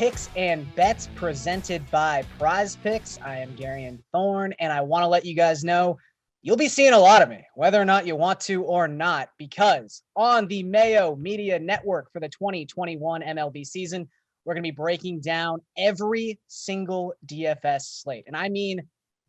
Picks and Bets presented by Prize Picks. I am Garion Thorne, and I want to let you guys know you'll be seeing a lot of me, whether or not you want to or not, because on the Mayo Media Network for the 2021 MLB season, we're going to be breaking down every single DFS slate. And I mean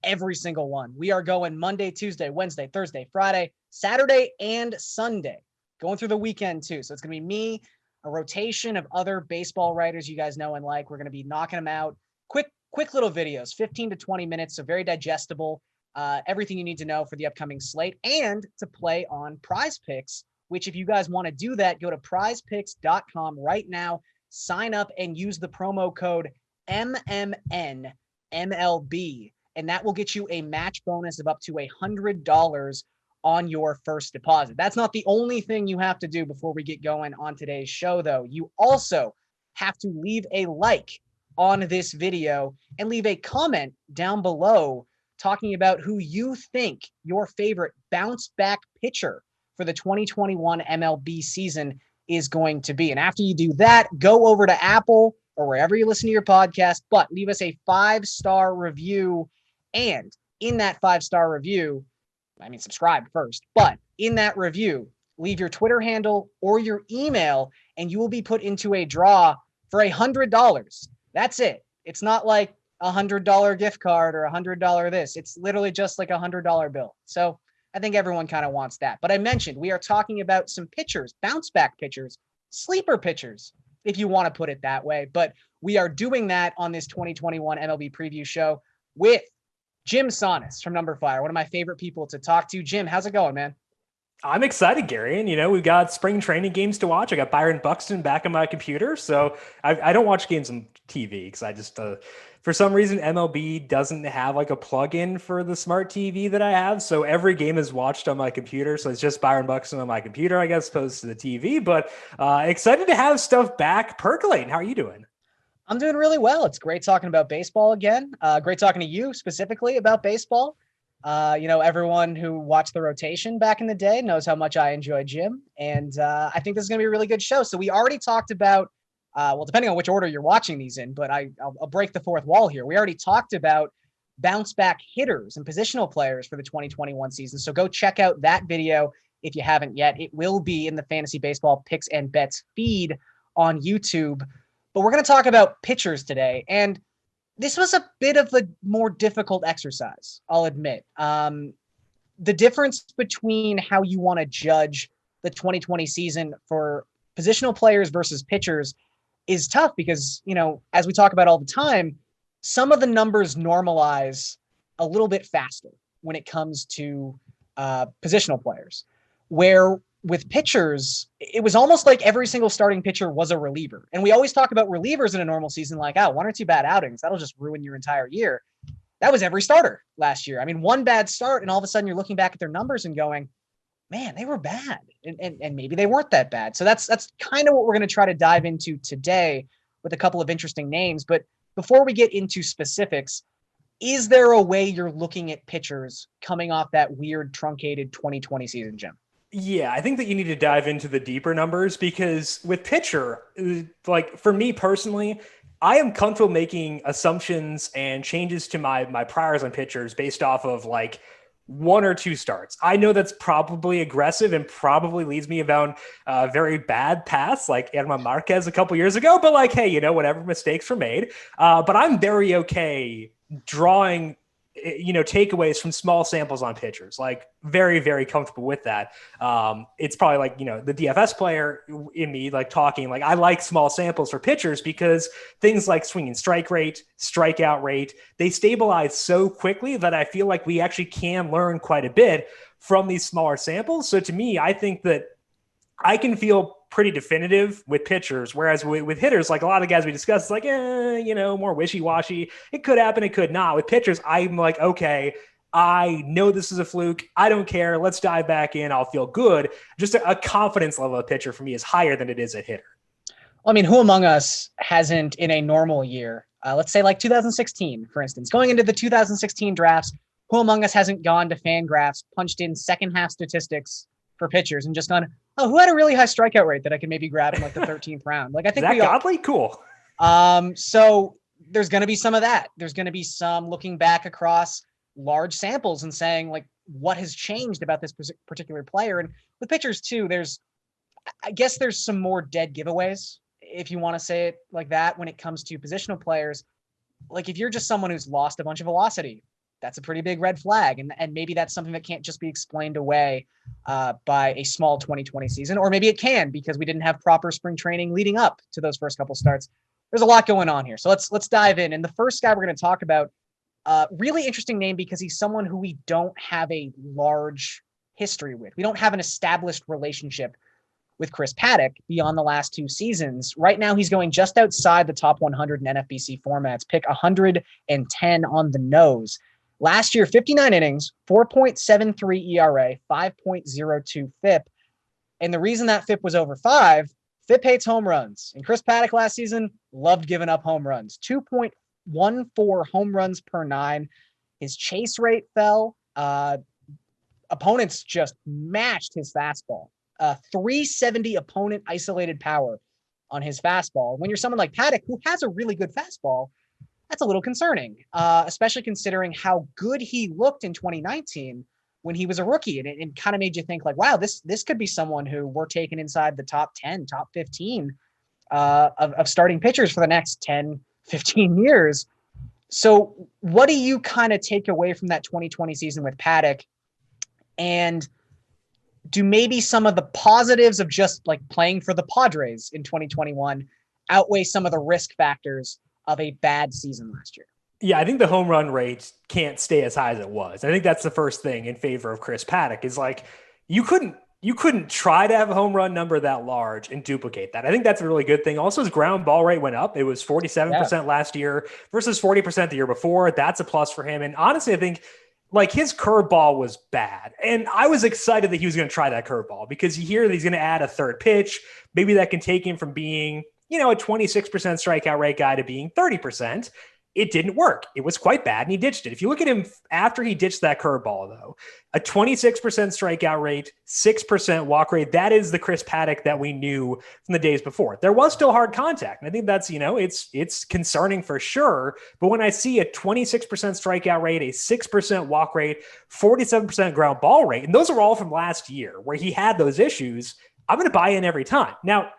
every single one. We are going Monday, Tuesday, Wednesday, Thursday, Friday, Saturday, and Sunday. Going through the weekend too. So it's going to be me, a rotation of other baseball writers you guys know and like. We're going to be knocking them out. Quick little videos, 15 to 20 minutes. So very digestible. Everything you need to know for the upcoming slate and to play on Prize Picks, which if you guys want to do that, go to prizepicks.com right now, sign up and use the promo code MMNMLB, and that will get you a match bonus of up to $100 on your first deposit. That's not the only thing you have to do before we get going on today's show, though. You also have to leave a like on this video and leave a comment down below talking about who you think your favorite bounce back pitcher for the 2021 MLB season is going to be. And after you do that, go over to Apple or wherever you listen to your podcast, but leave us a 5-star review. And in that 5-star review, subscribe first, but in that review, leave your Twitter handle or your email, and you will be put into a draw for $100. That's it. It's not like $100 gift card or $100 this. It's literally just like $100 bill. So I think everyone kind of wants that. But I mentioned we are talking about some pitchers, bounce back pitchers, sleeper pitchers, if you want to put it that way. But we are doing that on this 2021 MLB preview show with Jim Sonis from Number Fire, one of my favorite people to talk to. Jim, how's it going, man? I'm excited, Gary. And, we've got spring training games to watch. I got Byron Buxton back on my computer. So I don't watch games on TV because I just, for some reason, MLB doesn't have like a plug-in for the smart TV that I have. So every game is watched on my computer. So it's just Byron Buxton on my computer, I guess, opposed to the TV. But excited to have stuff back percolating. How are you doing? I'm doing really well. It's great talking about baseball again. Great talking to you specifically about baseball. Everyone who watched the rotation back in the day knows how much I enjoy Jim. And I think this is going to be a really good show. So we already talked about, depending on which order you're watching these in, but I'll break the fourth wall here. We already talked about bounce back hitters and positional players for the 2021 season. So go check out that video if you haven't yet. It will be in the Fantasy Baseball Picks and Bets feed on YouTube. But we're going to talk about pitchers today. And this was a bit of a more difficult exercise, I'll admit. The difference between how you want to judge the 2020 season for positional players versus pitchers is tough because, as we talk about all the time, some of the numbers normalize a little bit faster when it comes to positional players, where with pitchers, it was almost like every single starting pitcher was a reliever. And we always talk about relievers in a normal season, like, 1 or 2 bad outings, that'll just ruin your entire year. That was every starter last year. One bad start, and all of a sudden you're looking back at their numbers and going, man, they were bad. And maybe they weren't that bad. So that's kind of what we're going to try to dive into today with a couple of interesting names. But before we get into specifics, is there a way you're looking at pitchers coming off that weird truncated 2020 season, Jim? Yeah, I think that you need to dive into the deeper numbers because with pitcher, like for me personally, I am comfortable making assumptions and changes to my priors on pitchers based off of like 1 or 2 starts. I know that's probably aggressive and probably leads me down very bad paths like Edmund Marquez a couple years ago, but like, hey, whatever, mistakes were made. But I'm very okay drawing takeaways from small samples on pitchers, like very, very comfortable with that. It's probably like, the DFS player in me, like talking, like I like small samples for pitchers because things like swinging strike rate, strikeout rate, they stabilize so quickly that I feel like we actually can learn quite a bit from these smaller samples. So to me, I think that I can feel pretty definitive with pitchers, whereas with hitters, like a lot of guys we discussed, it's like, more wishy-washy. It could happen, it could not. With pitchers, I'm like, okay, I know this is a fluke. I don't care. Let's dive back in. I'll feel good. Just a confidence level of pitcher for me is higher than it is at hitter. Who among us hasn't in a normal year, let's say like 2016, for instance, going into the 2016 drafts, who among us hasn't gone to Fangraphs, punched in second half statistics for pitchers and just gone, oh, who had a really high strikeout rate that I could maybe grab in like the 13th round? Like, I think Zach Godley? Cool. So there's going to be some of that. There's going to be some looking back across large samples and saying, like, what has changed about this particular player. And with pitchers too, I guess there's some more dead giveaways, if you want to say it like that, when it comes to positional players. Like, if you're just someone who's lost a bunch of velocity, that's a pretty big red flag. And maybe that's something that can't just be explained away by a small 2020 season, or maybe it can, because we didn't have proper spring training leading up to those first couple starts. There's a lot going on here. So let's dive in. And the first guy we're going to talk about, really interesting name, because he's someone who we don't have a large history with. We don't have an established relationship with Chris Paddack beyond the last 2 seasons. Right now, he's going just outside the top 100 in NFBC formats, pick 110 on the nose. Last year, 59 innings, 4.73 ERA, 5.02 FIP. And the reason that FIP was over 5, FIP hates home runs. And Chris Paddack last season loved giving up home runs. 2.14 home runs per 9. His chase rate fell. Opponents just matched his fastball. 370 opponent isolated power on his fastball. When you're someone like Paddack, who has a really good fastball, that's a little concerning, especially considering how good he looked in 2019 when he was a rookie. And it kind of made you think, like, wow, this could be someone who we're taking inside the top 10, top 15 of starting pitchers for the next 10, 15 years. So what do you kind of take away from that 2020 season with Paddack? And do maybe some of the positives of just like playing for the Padres in 2021 outweigh some of the risk factors of a bad season last year? Yeah, I think the home run rate can't stay as high as it was. I think that's the first thing in favor of Chris Paddack, is like, you couldn't try to have a home run number that large and duplicate that. I think that's a really good thing. Also, his ground ball rate went up. It was 47% last year versus 40% the year before. That's a plus for him. And honestly, I think, like, his curveball was bad. And I was excited that he was going to try that curveball, because you hear that he's going to add a third pitch. Maybe that can take him from being, a 26% strikeout rate guy to being 30%. It didn't work. It was quite bad, and he ditched it. If you look at him after he ditched that curveball, though, a 26% strikeout rate, 6% walk rate, that is the Chris Paddack that we knew from the days before. There was still hard contact, and I think that's, it's concerning for sure. But when I see a 26% strikeout rate, a 6% walk rate, 47% ground ball rate, and those are all from last year where he had those issues, I'm going to buy in every time. Now,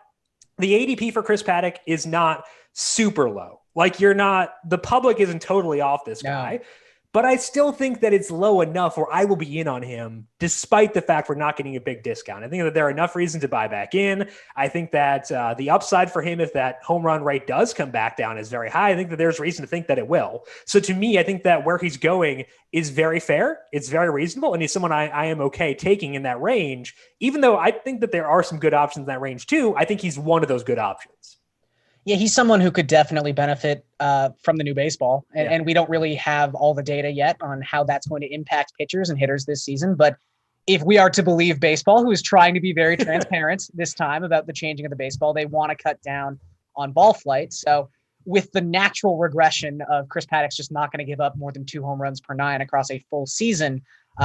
the ADP for Chris Paddack is not super low. Like, the public isn't totally off this guy, but I still think that it's low enough where I will be in on him, despite the fact we're not getting a big discount. I think that there are enough reasons to buy back in. I think that the upside for him, if that home run rate does come back down, is very high. I think that there's reason to think that it will. So to me, I think that where he's going is very fair. It's very reasonable. And he's someone I am okay taking in that range, even though I think that there are some good options in that range too. I think he's one of those good options. Yeah, he's someone who could definitely benefit from the new baseball. And we don't really have all the data yet on how that's going to impact pitchers and hitters this season. But if we are to believe baseball, who is trying to be very transparent this time about the changing of the baseball, they want to cut down on ball flight. So with the natural regression of Chris Paddack's just not going to give up more than 2 home runs per 9 across a full season,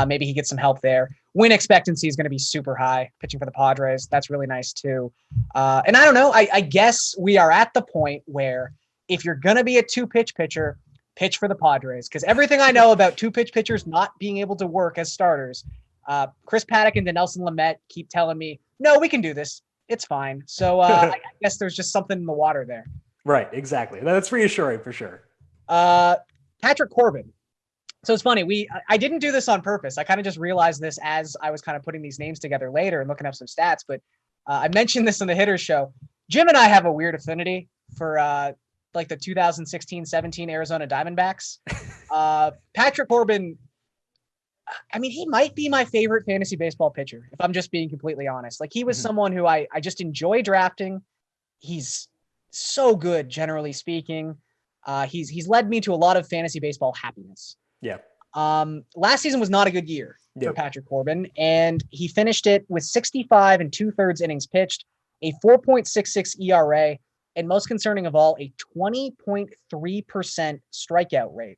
maybe he gets some help there. Win expectancy is going to be super high pitching for the Padres. That's really nice too. And I don't know, I guess we are at the point where if you're going to be a 2-pitch pitcher, pitch for the Padres. Because everything I know about 2-pitch pitchers not being able to work as starters, Chris Paddack and Dinelson Lamet keep telling me, no, we can do this. It's fine. So I guess there's just something in the water there. Right, exactly. That's reassuring for sure. Patrick Corbin. So it's funny. I didn't do this on purpose. I kind of just realized this as I was kind of putting these names together later and looking up some stats. But I mentioned this on the Hitters show. Jim and I have a weird affinity for like the 2016-17 Arizona Diamondbacks. Patrick Corbin, I mean, he might be my favorite fantasy baseball pitcher, if I'm just being completely honest. Like, he was someone who I just enjoy drafting. He's so good, generally speaking. He's led me to a lot of fantasy baseball happiness. Yeah. Last season was not a good year for Patrick Corbin, and he finished it with 65 2/3 innings pitched, a 4.66 ERA, and most concerning of all, a 20.3% strikeout rate.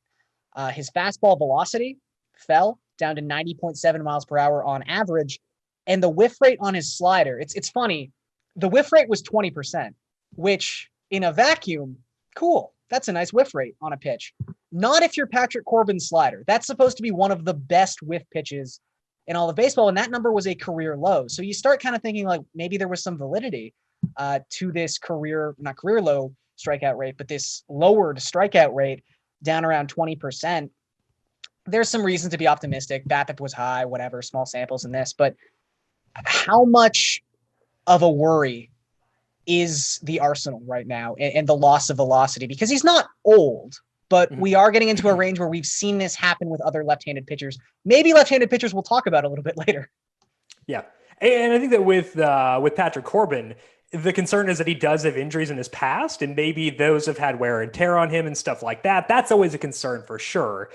His fastball velocity fell down to 90.7 miles per hour on average, and the whiff rate on his slider, it's funny, the whiff rate was 20%, which in a vacuum Cool. That's a nice whiff rate on a pitch. Not if you're Patrick Corbin's slider. That's supposed to be one of the best whiff pitches in all of baseball, and that number was a career low. So you start kind of thinking like maybe there was some validity to this not career low strikeout rate, but this lowered strikeout rate down around 20%. There's some reason to be optimistic. BABIP was high, whatever, small samples in this, but how much of a worry is the arsenal right now and the loss of velocity? Because he's not old, but we are getting into a range where we've seen this happen with other left-handed pitchers. Maybe left-handed pitchers we'll talk about a little bit later. Yeah. And I think that with Patrick Corbin, the concern is that he does have injuries in his past, and maybe those have had wear and tear on him and stuff like that. That's always a concern for sure.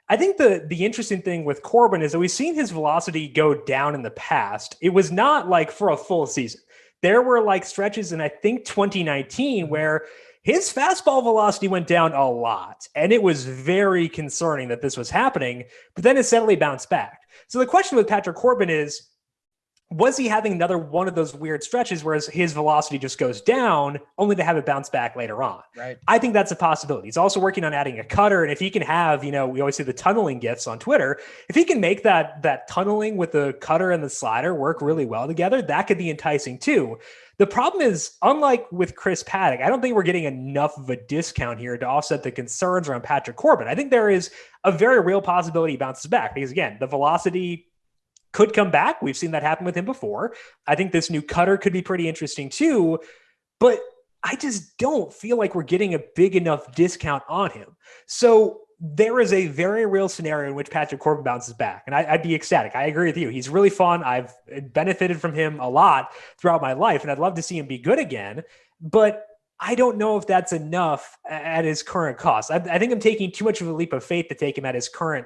I think the interesting thing with Corbin is that we've seen his velocity go down in the past. It was not like for a full season. There were like stretches in, I think, 2019 where his fastball velocity went down a lot. And it was very concerning that this was happening, but then it steadily bounced back. So the question with Patrick Corbin is, was he having another one of those weird stretches where his velocity just goes down only to have it bounce back later on? Right. I think that's a possibility. He's also working on adding a cutter. And if he can have, we always see the tunneling gifs on Twitter. If he can make that tunneling with the cutter and the slider work really well together, that could be enticing too. The problem is, unlike with Chris Paddack, I don't think we're getting enough of a discount here to offset the concerns around Patrick Corbin. I think there is a very real possibility he bounces back because, again, the velocity could come back. We've seen that happen with him before. I think this new cutter could be pretty interesting too, but I just don't feel like we're getting a big enough discount on him. So there is a very real scenario in which Patrick Corbin bounces back, and I'd be ecstatic. I agree with you. He's really fun. I've benefited from him a lot throughout my life, and I'd love to see him be good again, but I don't know if that's enough at his current cost. I think I'm taking too much of a leap of faith to take him at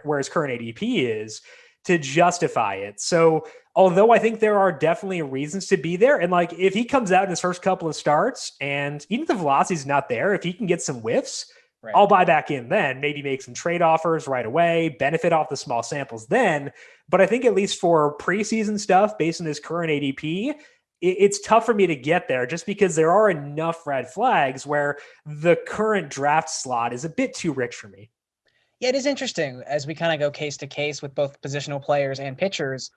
where his current ADP is, to justify it. So although I think there are definitely reasons to be there, and like if he comes out in his first couple of starts and even if the velocity is not there, if he can get some whiffs, right, I'll buy back in then, maybe make some trade offers right away, benefit off the small samples then. But I think at least for preseason stuff based on his current ADP, it's tough for me to get there just because there are enough red flags where the current draft slot is a bit too rich for me. Yeah, it is interesting as we kind of go case to case with both positional players and pitchers,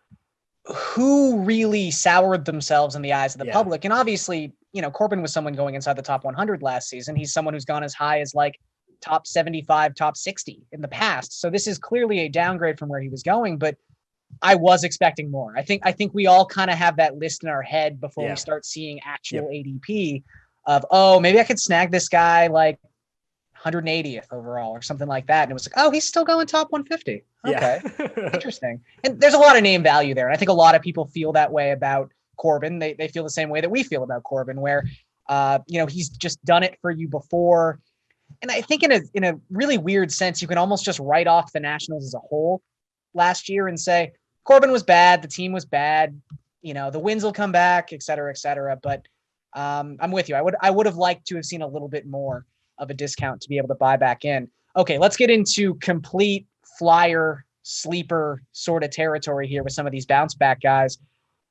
who really soured themselves in the eyes of the public. And obviously, Corbin was someone going inside the top 100 last season. He's someone who's gone as high as like top 75, top 60 in the past. So this is clearly a downgrade from where he was going, but I was expecting more. I think we all kind of have that list in our head before we start seeing actual ADP of, oh, maybe I could snag this guy like 180th overall or something like that. And it was like, oh, he's still going top 150. Okay. Yeah. Interesting. And there's a lot of name value there. And I think a lot of people feel that way about Corbin. They feel the same way that we feel about Corbin, where, he's just done it for you before. And I think in a really weird sense, you can almost just write off the Nationals as a whole last year and say, Corbin was bad. The team was bad. The wins will come back, et cetera, et cetera. But I'm with you. I would have liked to have seen a little bit more of a discount to be able to buy back in. Okay, let's get into complete flyer sleeper sort of territory here with some of these bounce back guys.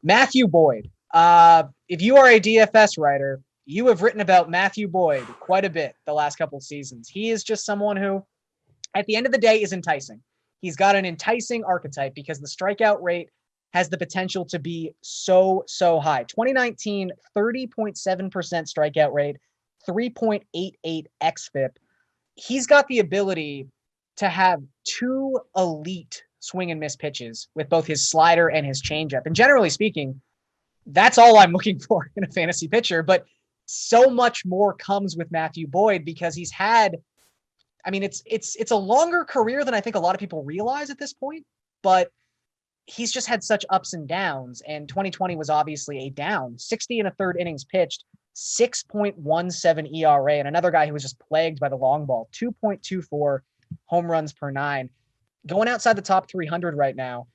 Matthew Boyd. If you are a DFS writer, you have written about Matthew Boyd quite a bit the last couple of seasons. He is just someone who, at the end of the day, is enticing. He's got an enticing archetype because the strikeout rate has the potential to be so high. 2019, 30.7% strikeout rate, 3.88 xFIP. He's got the ability to have two elite swing and miss pitches with both his slider and his changeup. And generally speaking, that's all I'm looking for in a fantasy pitcher. But so much more comes with Matthew Boyd because he's had, it's a longer career than I think a lot of people realize at this point, but he's just had such ups and downs. And 2020 was obviously a down. 60 and a third innings pitched, 6.17 ERA, and another guy who was just plagued by the long ball, 2.24 home runs per nine, going outside the top 300 right now.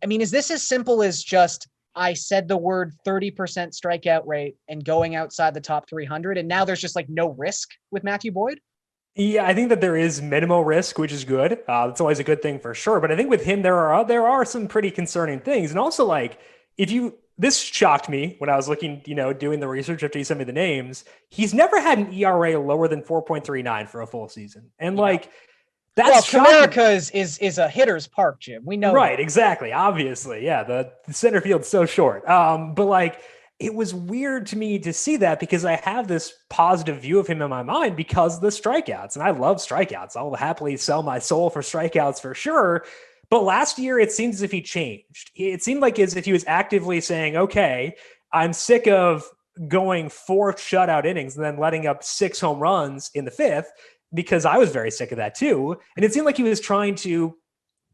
Is this as simple as just, I said the word 30% strikeout rate and going outside the top 300, and now there's just like no risk with Matthew Boyd? Yeah, I think that there is minimal risk, which is good. That's always a good thing for sure. But I think with him, there are some pretty concerning things. And also, like, if you this shocked me when I was looking, doing the research after you sent me the names. He's never had an ERA lower than 4.39 for a full season. And that's Comerica is a hitter's park, Jim. We know right, that. exactly. Obviously. Yeah. The center field's so short. But it was weird to me to see that because I have this positive view of him in my mind because of the strikeouts. And I love strikeouts. I'll happily sell my soul for strikeouts for sure. But last year, it seemed as if he changed. It seemed like as if he was actively saying, okay, I'm sick of going 4 shutout innings and then letting up 6 home runs in the 5th, because I was very sick of that too. And it seemed like he was trying to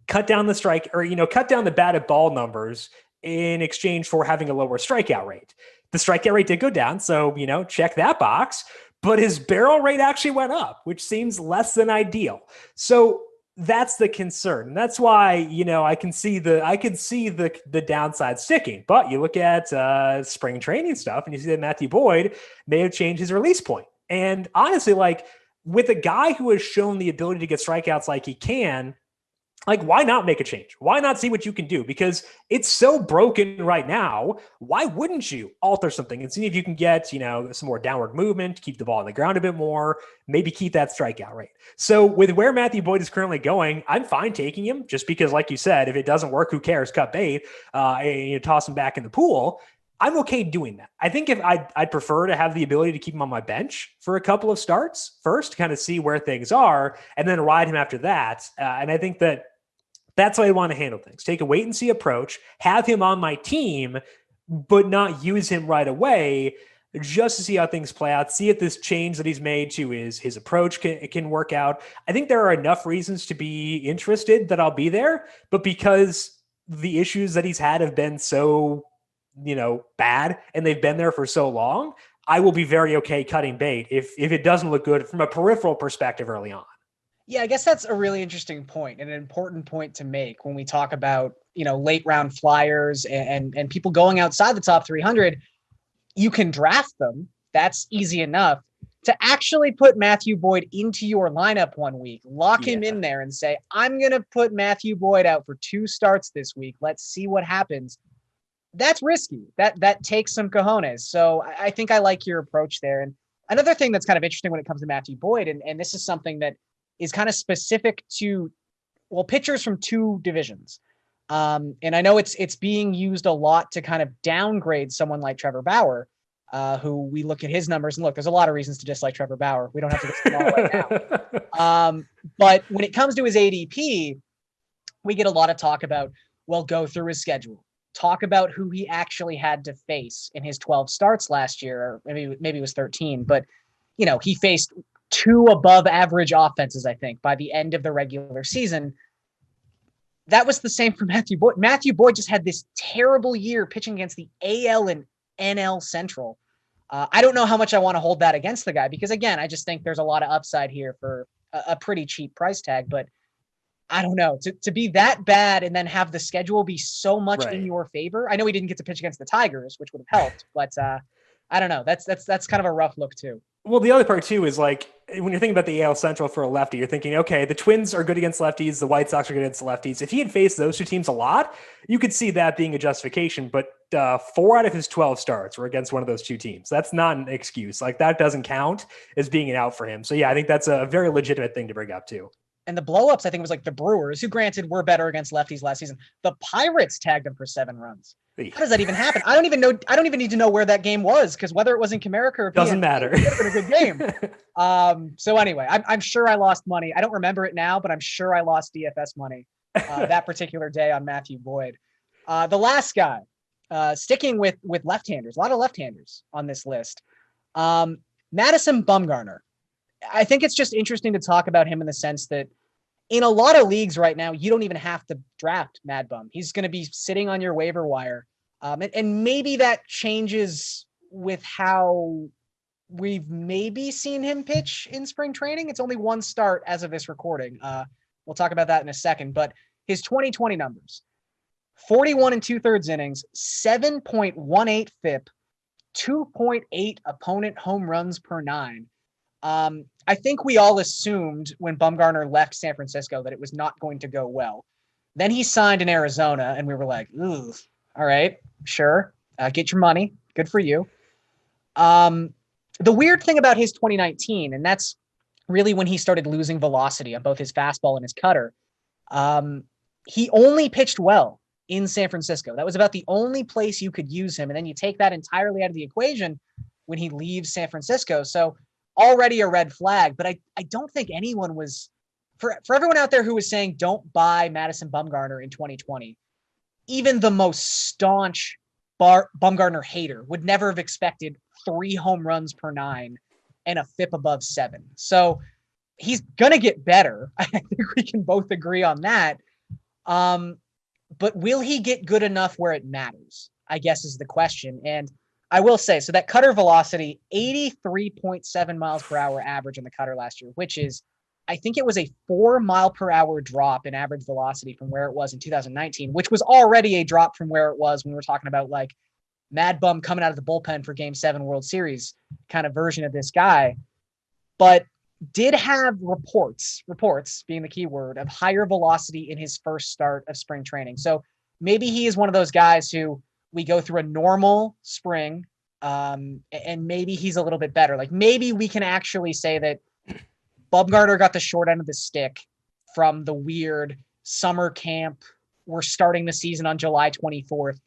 cut down the strike or, cut down the batted ball numbers in exchange for having a lower strikeout rate. The strikeout rate did go down. So, check that box, but his barrel rate actually went up, which seems less than ideal. So that's the concern. And that's why, I can see the downside sticking, but you look at spring training stuff and you see that Matthew Boyd may have changed his release point. And honestly, with a guy who has shown the ability to get strikeouts like he can, why not make a change? Why not see what you can do? Because it's so broken right now. Why wouldn't you alter something and see if you can get, some more downward movement, keep the ball on the ground a bit more, maybe keep that strikeout rate. So with where Matthew Boyd is currently going, I'm fine taking him just because, like you said, if it doesn't work, who cares? Cut bait, and you toss him back in the pool. I'm okay doing that. I think if I'd prefer to have the ability to keep him on my bench for a couple of starts first, to kind of see where things are, and then ride him after that. And I think that's how I want to handle things. Take a wait and see approach, have him on my team, but not use him right away, just to see how things play out, see if this change that he's made to his approach can work out. I think there are enough reasons to be interested that I'll be there, but because the issues that he's had have been so, bad and they've been there for so long, I will be very okay cutting bait if it doesn't look good from a peripheral perspective early on. Yeah, I guess that's a really interesting point and an important point to make when we talk about, late round flyers and people going outside the top 300. You can draft them. That's easy enough. To actually put Matthew Boyd into your lineup one week, lock him in there and say, I'm going to put Matthew Boyd out for 2 starts this week. Let's see what happens. That's risky. That takes some cojones. So I think I like your approach there. And another thing that's kind of interesting when it comes to Matthew Boyd, and this is something that is kind of specific to, pitchers from 2 divisions. And I know it's being used a lot to kind of downgrade someone like Trevor Bauer, who we look at his numbers and look, there's a lot of reasons to dislike Trevor Bauer. We don't have to get them all right now. But when it comes to his ADP, we get a lot of talk about, go through his schedule, talk about who he actually had to face in his 12 starts last year, or maybe it was 13, but he faced 2 above average offenses, I think, by the end of the regular season. That was the same for Matthew Boyd. Matthew Boyd just had this terrible year pitching against the AL and NL Central. I don't know how much I want to hold that against the guy because, again, I just think there's a lot of upside here for a pretty cheap price tag. But I don't know. To be that bad and then have the schedule be so much in your favor. I know he didn't get to pitch against the Tigers, which would have helped. But I don't know. That's kind of a rough look, too. Well, the other part, too, is when you're thinking about the AL Central for a lefty, you're thinking, okay, the Twins are good against lefties. The White Sox are good against lefties. If he had faced those 2 teams a lot, you could see that being a justification. But 4 out of his 12 starts were against one of those 2 teams. That's not an excuse. That doesn't count as being an out for him. So, yeah, I think that's a very legitimate thing to bring up, too. And the blowups, I think, was the Brewers, who granted were better against lefties last season. The Pirates tagged him for 7 runs. How does that even happen? I don't even know. I don't even need to know where that game was because whether it was in Comerica or doesn't matter. It would have been a good game. So anyway, I'm sure I lost money. I don't remember it now, but I'm sure I lost DFS money that particular day on Matthew Boyd. The last guy, sticking with left-handers, a lot of left-handers on this list. Madison Bumgarner. I think it's just interesting to talk about him in the sense that in a lot of leagues right now, you don't even have to draft Mad Bum. He's going to be sitting on your waiver wire. And maybe that changes with how we've maybe seen him pitch in spring training. It's only 1 start as of this recording. We'll talk about that in a second, but his 2020 numbers, 41 2/3 innings, 7.18 FIP, 2.8 opponent home runs per 9. I think we all assumed when Bumgarner left San Francisco that it was not going to go well. Then he signed in Arizona and we were like, ooh, all right, sure. Get your money. Good for you. The weird thing about his 2019, and that's really when he started losing velocity on both his fastball and his cutter, he only pitched well in San Francisco. That was about the only place you could use him. And then you take that entirely out of the equation when he leaves San Francisco. So already a red flag, but I don't think anyone was, for everyone out there who was saying don't buy Madison Bumgarner in 2020, even the most staunch Bumgarner hater would never have expected 3 home runs per 9 and a FIP above 7. So he's going to get better. I think we can both agree on that. But will he get good enough where it matters, I guess is the question. And I will say, so that cutter velocity, 83.7 miles per hour average on the cutter last year, which is, I think it was a 4 mile per hour drop in average velocity from where it was in 2019, which was already a drop from where it was when we were talking about like Mad Bum coming out of the bullpen for Game 7 World Series kind of version of this guy. But did have reports being the key word, of higher velocity in his first start of spring training. So maybe he is one of those guys who we go through a normal spring, and maybe he's a little bit better. Like maybe we can actually say that Bumgarner got the short end of the stick from the weird summer camp, we're starting the season on July 24th,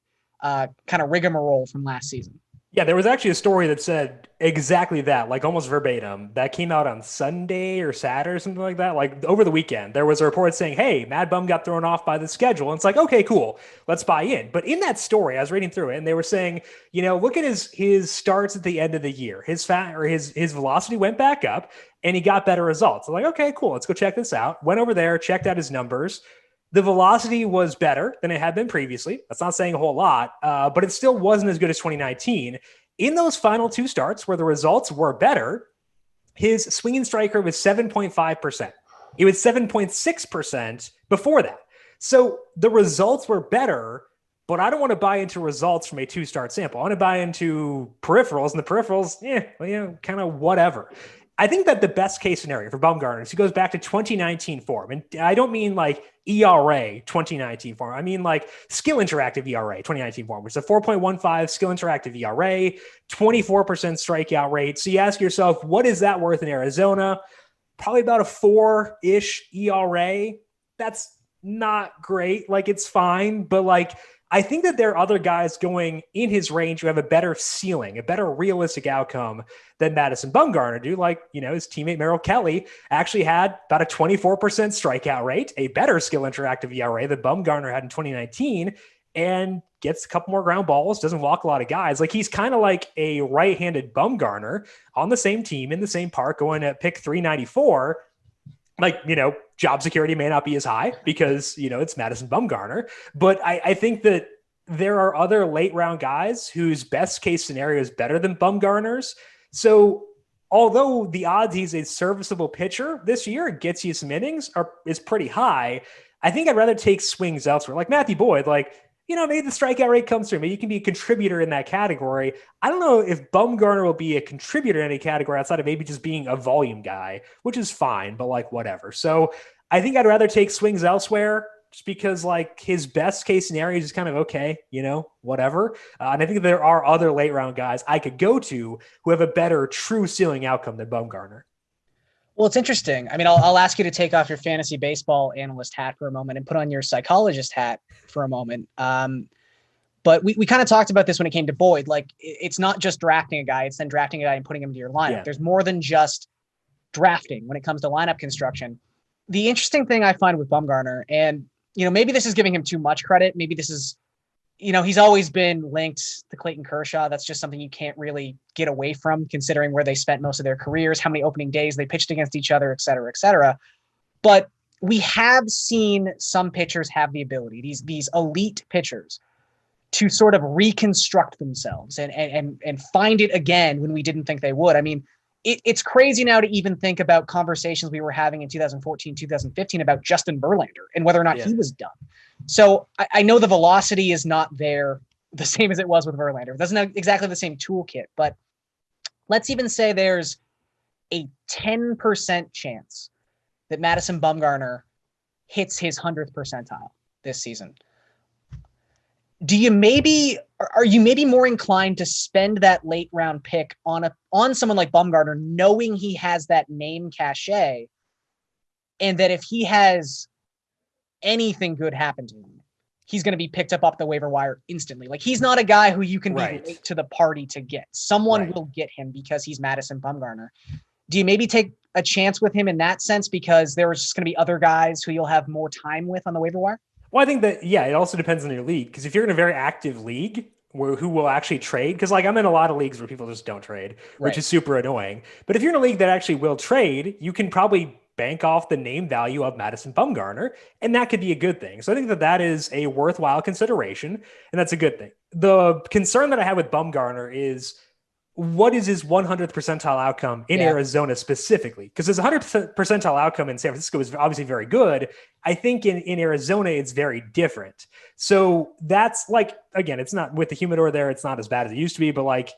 kind of rigmarole from last season. Yeah, there was actually a story that said exactly that, like almost verbatim. That came out on Sunday or Saturday or something like that. Like over the weekend, there was a report saying, hey, Mad Bum got thrown off by the schedule. And it's like, okay, cool, let's buy in. But in that story, I was reading through it and they were saying, look at his starts at the end of the year. His velocity went back up and he got better results. I'm like, okay, cool, let's go check this out. Went over there, checked out his numbers. The velocity was better than it had been previously. That's not saying a whole lot, but it still wasn't as good as 2019. In those final 2 starts where the results were better, his swinging strike rate was 7.5%. It was 7.6% before that. So the results were better, but I don't want to buy into results from a 2-start sample. I want to buy into peripherals, and the peripherals, kind of whatever. I think that the best case scenario for Bumgarner is he goes back to 2019 form. And I don't mean like ERA 2019 form. I mean like skill interactive ERA 2019 form, which is a 4.15 skill interactive ERA, 24% strikeout rate. So you ask yourself, what is that worth in Arizona? Probably about a 4-ish ERA. That's not great. Like it's fine, but like I think that there are other guys going in his range who have a better ceiling, a better realistic outcome than Madison Bumgarner do. Like, his teammate Merrill Kelly actually had about a 24% strikeout rate, a better skill interactive ERA than Bumgarner had in 2019, and gets a couple more ground balls, doesn't walk a lot of guys. Like he's kind of like a right-handed Bumgarner on the same team in the same park going at pick 394. Like, job security may not be as high because, it's Madison Bumgarner. But I think that there are other late round guys whose best case scenario is better than Bumgarner's. So although the odds he's a serviceable pitcher this year, gets you some innings, is pretty high, I think I'd rather take swings elsewhere. Like Matthew Boyd, maybe the strikeout rate comes through. Maybe you can be a contributor in that category. I don't know if Bumgarner will be a contributor in any category outside of maybe just being a volume guy, which is fine, but whatever. So I think I'd rather take swings elsewhere just because his best case scenario is just kind of okay, whatever. And I think there are other late round guys I could go to who have a better true ceiling outcome than Bumgarner. Well, it's interesting. I mean, I'll ask you to take off your fantasy baseball analyst hat for a moment and put on your psychologist hat for a moment. But we kind of talked about this when it came to Boyd. Like, it's not just drafting a guy, it's then drafting a guy and putting him into your lineup. Yeah. There's more than just drafting when it comes to lineup construction. The interesting thing I find with Bumgarner, and, maybe this is giving him too much credit. Maybe this is, he's always been linked to Clayton Kershaw. That's just something you can't really get away from, considering where they spent most of their careers, how many opening days they pitched against each other, et cetera, et cetera. But we have seen some pitchers have the ability, these elite pitchers, to sort of reconstruct themselves and find it again when we didn't think they would. I mean, it's crazy now to even think about conversations we were having in 2014, 2015 about Justin Verlander and whether or not he was done. So I know the velocity is not there the same as it was with Verlander. It doesn't have exactly the same toolkit, but let's even say there's a 10% chance that Madison Bumgarner hits his 100th percentile this season. Are you maybe more inclined to spend that late round pick on someone like Bumgarner, knowing he has that name cachet, and that if he has anything good happen to him, he's going to be picked up off the waiver wire instantly. Like, he's not a guy who you can be late to the party to get. Someone will get him because he's Madison Bumgarner. Do you maybe take a chance with him in that sense because there was just going to be other guys who you'll have more time with on the waiver wire? Well, I think that, yeah, it also depends on your league. Because if you're in a very active league who will actually trade, because like I'm in a lot of leagues where people just don't trade, which is super annoying. But if you're in a league that actually will trade, you can probably bank off the name value of Madison Bumgarner, and that could be a good thing. So I think that that is a worthwhile consideration, and that's a good thing. The concern that I have with Bumgarner is, what is his 100th percentile outcome in Arizona specifically? Because his 100th percentile outcome in San Francisco is obviously very good. I think in Arizona, it's very different. So that's like, again, it's not with the humidor there. It's not as bad as it used to be, but like,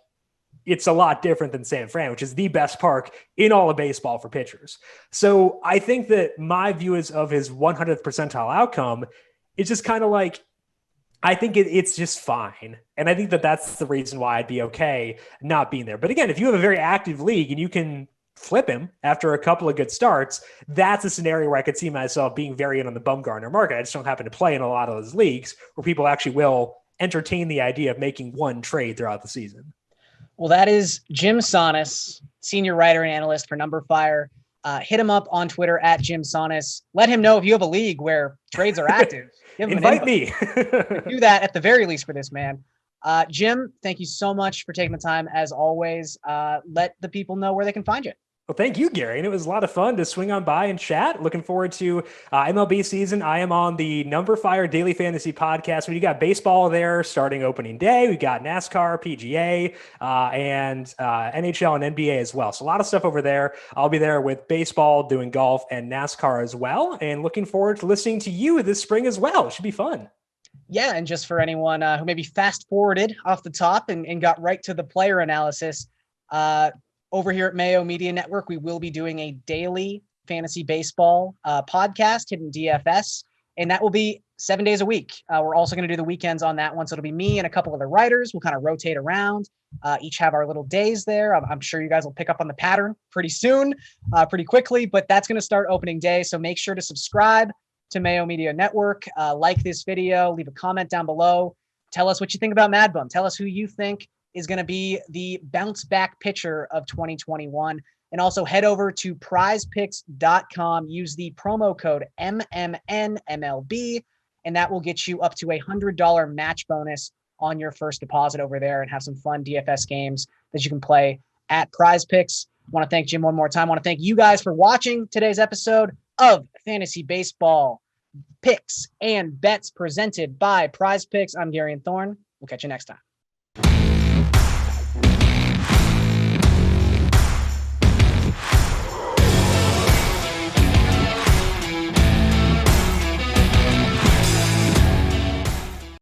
it's a lot different than San Fran, which is the best park in all of baseball for pitchers. So I think that my view is of his 100th percentile outcome is just kind of like, I think it's just fine. And I think that that's the reason why I'd be okay not being there. But again, if you have a very active league and you can flip him after a couple of good starts, that's a scenario where I could see myself being very in on the Bumgarner market. I just don't happen to play in a lot of those leagues where people actually will entertain the idea of making one trade throughout the season. Well, that is Jim Sonis, senior writer and analyst for Number Fire. Hit him up on Twitter at Jim Sonis. Let him know if you have a league where trades are active. Invite me. Do that at the very least for this man. Jim, thank you so much for taking the time. As always, let the people know where they can find you. Well, thank you, Gary. And it was a lot of fun to swing on by and chat. Looking forward to MLB season. I am on the Number Fire Daily Fantasy Podcast. We got baseball there starting opening day. We got NASCAR, PGA, and NHL and NBA as well. So a lot of stuff over there. I'll be there with baseball, doing golf, and NASCAR as well. And looking forward to listening to you this spring as well. It should be fun. Yeah, and just for anyone who maybe fast forwarded off the top and got right to the player analysis, over here at Mayo Media Network, we will be doing a daily fantasy baseball podcast, Hidden DFS, and that will be 7 days a week. We're also going to do the weekends on that one, so it'll be me and a couple other writers. We'll kind of rotate around, each have our little days there. I'm sure you guys will pick up on the pattern pretty soon, pretty quickly, but that's going to start opening day, so make sure to subscribe to Mayo Media Network, like this video, leave a comment down below, tell us what you think about Mad Bum, tell us who you think is going to be the bounce back pitcher of 2021. And also head over to prizepicks.com, use the promo code MMNMLB, and that will get you up to $100 match bonus on your first deposit over there and have some fun DFS games that you can play at Prize Picks. I want to thank Jim one more time. I want to thank you guys for watching today's episode of Fantasy Baseball Picks and Bets presented by Prize Picks. I'm Garion Thorne. We'll catch you next time.